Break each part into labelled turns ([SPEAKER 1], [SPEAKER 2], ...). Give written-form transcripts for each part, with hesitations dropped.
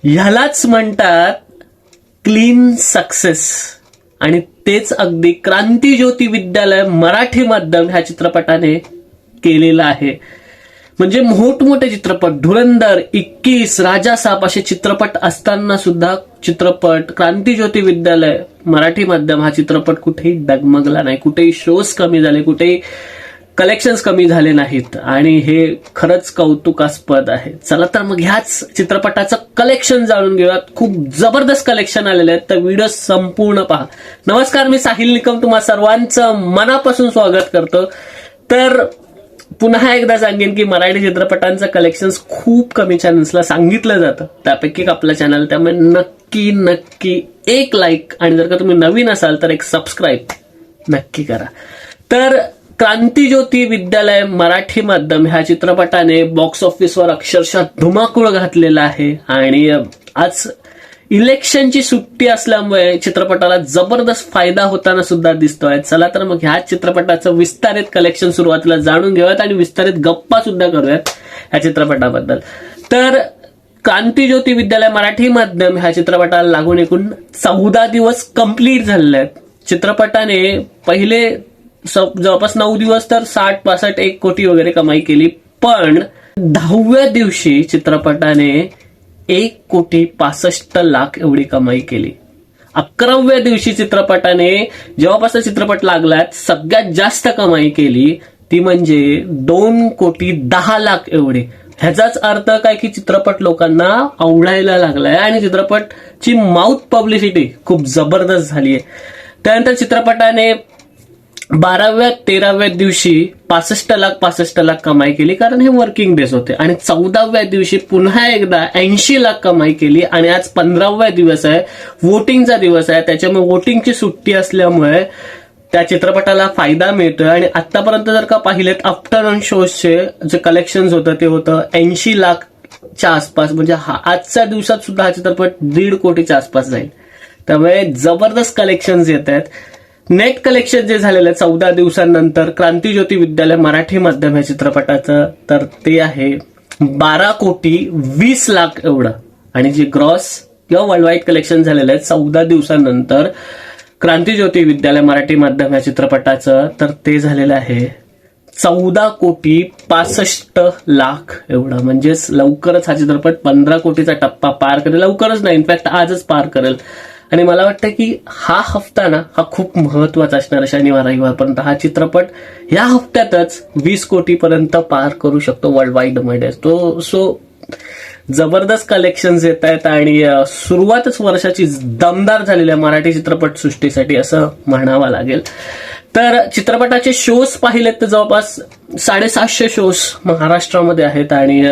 [SPEAKER 1] ह्यालाच म्हणतात clean success. आणि तेच अगदी क्रांतीज्योती विद्यालय मराठी माध्यम ह्या चित्रपटाने केलेलं आहे. म्हणजे मोठमोठे चित्रपट, धुरंधर, 21, राजासाहेब असे चित्रपट असताना सुद्धा चित्रपट क्रांतीज्योती विद्यालय मराठी माध्यम हा चित्रपट कुठेही डगमगला नाही, कुठेही शोज कमी झाले, कुठेही कलेक्शन्स कमी झाले नाहीत. आणि हे खरंच कौतुकास्पद आहे. चला तर मग ह्याच चित्रपटाचं कलेक्शन जाणून घेऊयात. खूप जबरदस्त कलेक्शन आलेले आहेत, तर व्हिडिओ संपूर्ण पहा. नमस्कार, मी साहिल निकम तुम्हा सर्वांचं मनापासून स्वागत करतो. तर पुन्हा एकदा सांगेन की मराठी चित्रपटांचं कलेक्शन खूप कमी चॅनल्सला सांगितलं जातं, त्यापैकी एक आपलं चॅनल. त्यामुळे नक्की नक्की एक लाईक आणि जर का तुम्ही नवीन असाल तर एक सबस्क्राईब नक्की करा. तर क्रांतीज्योती विद्यालय मराठी माध्यम ह्या चित्रपटाने बॉक्स ऑफिसवर अक्षरशः धुमाकूळ घातलेला आहे. आणि आज इलेक्शनची सुट्टी असल्यामुळे चित्रपटाला जबरदस्त फायदा होताना सुद्धा दिसतोय. चला तर मग ह्या चित्रपटाचं विस्तारित कलेक्शन सुरुवातीला जाणून घेऊयात आणि विस्तारित गप्पा सुद्धा करूयात ह्या चित्रपटाबद्दल. तर क्रांतीज्योती विद्यालय मराठी माध्यम ह्या चित्रपटाला लागून एकूण 14 दिवस कंप्लीट झालेले आहेत. चित्रपटाने पहिले जवळपास 9 दिवस तर 60-65 1 कोटी वगैरे कमाई केली, पण 10व्या दिवशी चित्रपटाने 1,65,00,000 एवढी कमाई केली. 11व्या दिवशी चित्रपटाने जेव्हापासून चित्रपट लागलाय सगळ्यात जास्त कमाई केली, ती म्हणजे 2,10,00,000 एवढी. ह्याचाच अर्थ काय की चित्रपट लोकांना आवडायला लागलाय आणि चित्रपटची माउथ पब्लिसिटी खूप जबरदस्त झालीय. त्यानंतर चित्रपटाने 12व्या 13व्या दिवशी 65,00,000 कमाई केली, कारण हे वर्किंग डेज होते. आणि 14व्या दिवशी पुन्हा एकदा 80,00,000 कमाई केली. आणि आज 15वा दिवस आहे, वोटिंगचा दिवस आहे, त्याच्यामुळे वोटिंगची सुट्टी असल्यामुळे त्या चित्रपटाला फायदा मिळतोय. आणि आतापर्यंत जर का पाहिलेत आफ्टरनून शोजचे जे कलेक्शन होतं ते होतं 80,00,000च्या आसपास. म्हणजे आजच्या दिवसात सुद्धा हा चित्रपट 1.5 कोटीच्या आसपास जाईल. त्यामुळे जबरदस्त कलेक्शन येत आहेत. नेट कलेक्शन जे झालेलं आहे 14 दिवसांनंतर क्रांतीज्योती विद्यालय मराठी माध्यम या चित्रपटाचं, तर ते आहे 12,20,00,000 एवढं. आणि जे ग्रॉस किंवा वर्ल्ड वाईड कलेक्शन झालेलं आहे 14 दिवसांनंतर क्रांतीज्योती विद्यालय मराठी माध्यम या चित्रपटाचं, तर ते झालेलं आहे 14,65,00,000 एवढं. म्हणजेच लवकरच हा चित्रपट 15 कोटीचा टप्पा पार करेल. लवकरच नाही, इनफॅक्ट आजच पार करेल. आणि मला वाटतं की हा हफ्ता ना हा खूप महत्वाचा असणार. शनिवार रविवारपर्यंत हा चित्रपट या हफ्त्यातच 20 कोटीपर्यंत पार करू शकतो वर्ल्ड वाईड मध्ये. सो जबरदस्त कलेक्शन्स येत आहेत आणि सुरुवातच वर्षाची दमदार झालेल्या मराठी चित्रपट सृष्टीसाठी असं म्हणावं लागेल. तर चित्रपटाचे शोज पाहिलेत तर जवळपास 750 शोज महाराष्ट्रामध्ये आहेत. आणि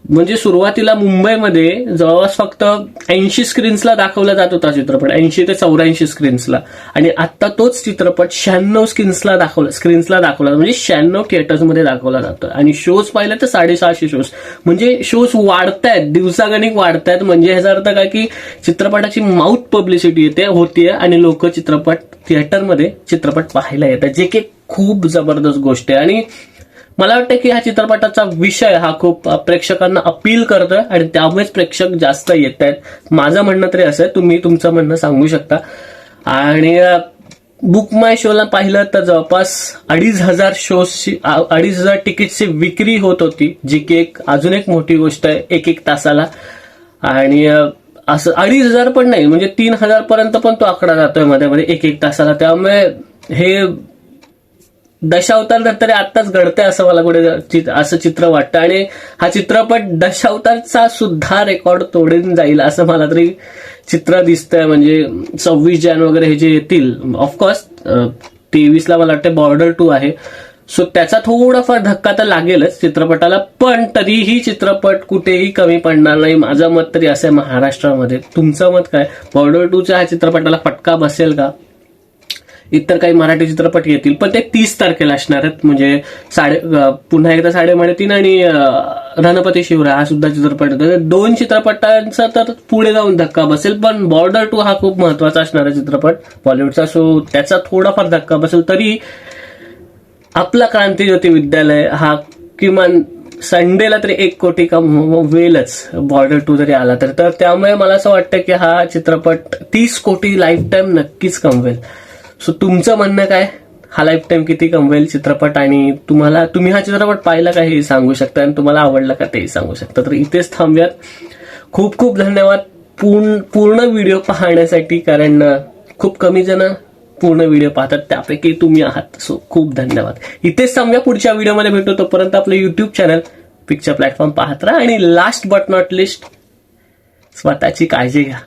[SPEAKER 1] म्हणजे सुरुवातीला मुंबईमध्ये जवळपास फक्त 80 स्क्रीन्सला दाखवला जात होता चित्रपट, 80 ते 84 स्क्रीन्सला. आणि आता तोच चित्रपट 96 स्क्रीन्सला दाखवला, म्हणजे 96 थिएटर्समध्ये दाखवला जातो. आणि शोज पाहिले तर 650 शोज. म्हणजे शोज वाढतायत, दिवसागणिक वाढतायत. म्हणजे ह्याचा अर्थ काय की चित्रपटाची माउथ पब्लिसिटी होतीये आणि लोक चित्रपट थिएटरमध्ये चित्रपट पाहायला येतात, जे की खूप जबरदस्त गोष्ट आहे. आणि मला वाटतं की ह्या चित्रपटाचा विषय हा खूप प्रेक्षकांना अपील करतोय आणि त्यामुळेच प्रेक्षक जास्त येत आहेत. माझं म्हणणं तरी असं, तुम्ही तुमचं म्हणणं सांगू शकता. आणि बुक माय शोला पाहिलं तर जवळपास 2,500 तिकीटची विक्री होत होती, जी की अजून एक मोठी गोष्ट आहे, एक तासाला. आणि असं 2,500 पण नाही, म्हणजे 3,000 पर्यंत पण तो आकडा जातोय मध्ये मध्ये एक तासाला. त्यामुळे हे दशावतार तरी आत्ताच घडतंय असं मला कुठे असं चित्र वाटतं. आणि हा चित्रपट दशावतारचा सुद्धा रेकॉर्ड तोडून जाईल असं मला तरी चित्र दिसतंय. म्हणजे 26 जानेवारी वगैरे हे जे येतील, ऑफकोर्स 23ला मला वाटतं बॉर्डर 2 आहे. सो त्याचा थोडाफार धक्का तर लागेलच चित्रपटाला, पण तरीही चित्रपट कुठेही कमी पडणार नाही. माझं मत तरी असं आहे महाराष्ट्रामध्ये. तुमचं मत काय? बॉर्डर 2च्या ह्या चित्रपटाला फटका बसेल का? इतर काही मराठी चित्रपट येतील, पण ते 30 तारखेला असणार आहेत. म्हणजे पुन्हा एकदा 3.5 आणि रणपती शिवराय हा सुद्धा चित्रपट येतो. 2 चित्रपटांचा तर पुढे जाऊन धक्का बसेल, पण बॉर्डर 2 हा खूप महत्वाचा असणारा चित्रपट बॉलिवूडचा. सो त्याचा थोडाफार धक्का बसेल. तरी आपला क्रांतीज्योती विद्यालय हा किमान संडेला तरी 1 कोटी कमवेलच, बॉर्डर 2 जरी आला तर त्यामुळे मला असं वाटतं की हा चित्रपट 30 कोटी लाईफ टाईम नक्कीच कमवेल. सो तुमचं म्हणणं काय, हा लाईफ टाईम किती कमवेल चित्रपट, आणि तुम्ही हा चित्रपट पाहिला का हे सांगू शकता, आणि तुम्हाला आवडला का तेही सांगू शकता. तर इथेच थांबूयात. खूप खूप धन्यवाद पूर्ण व्हिडिओ पाहण्यासाठी, कारण खूप कमी जण पूर्ण व्हिडिओ पाहतात, त्यापैकी तुम्ही आहात. सो खूप धन्यवाद. इथेच थांबूया, पुढच्या व्हिडिओमध्ये भेटू. तोपर्यंत आपलं युट्यूब चॅनल पिक्चर प्लॅटफॉर्म पाहत राहा, आणि लास्ट बट नॉट लिस्ट, स्वतःची काळजी घ्या.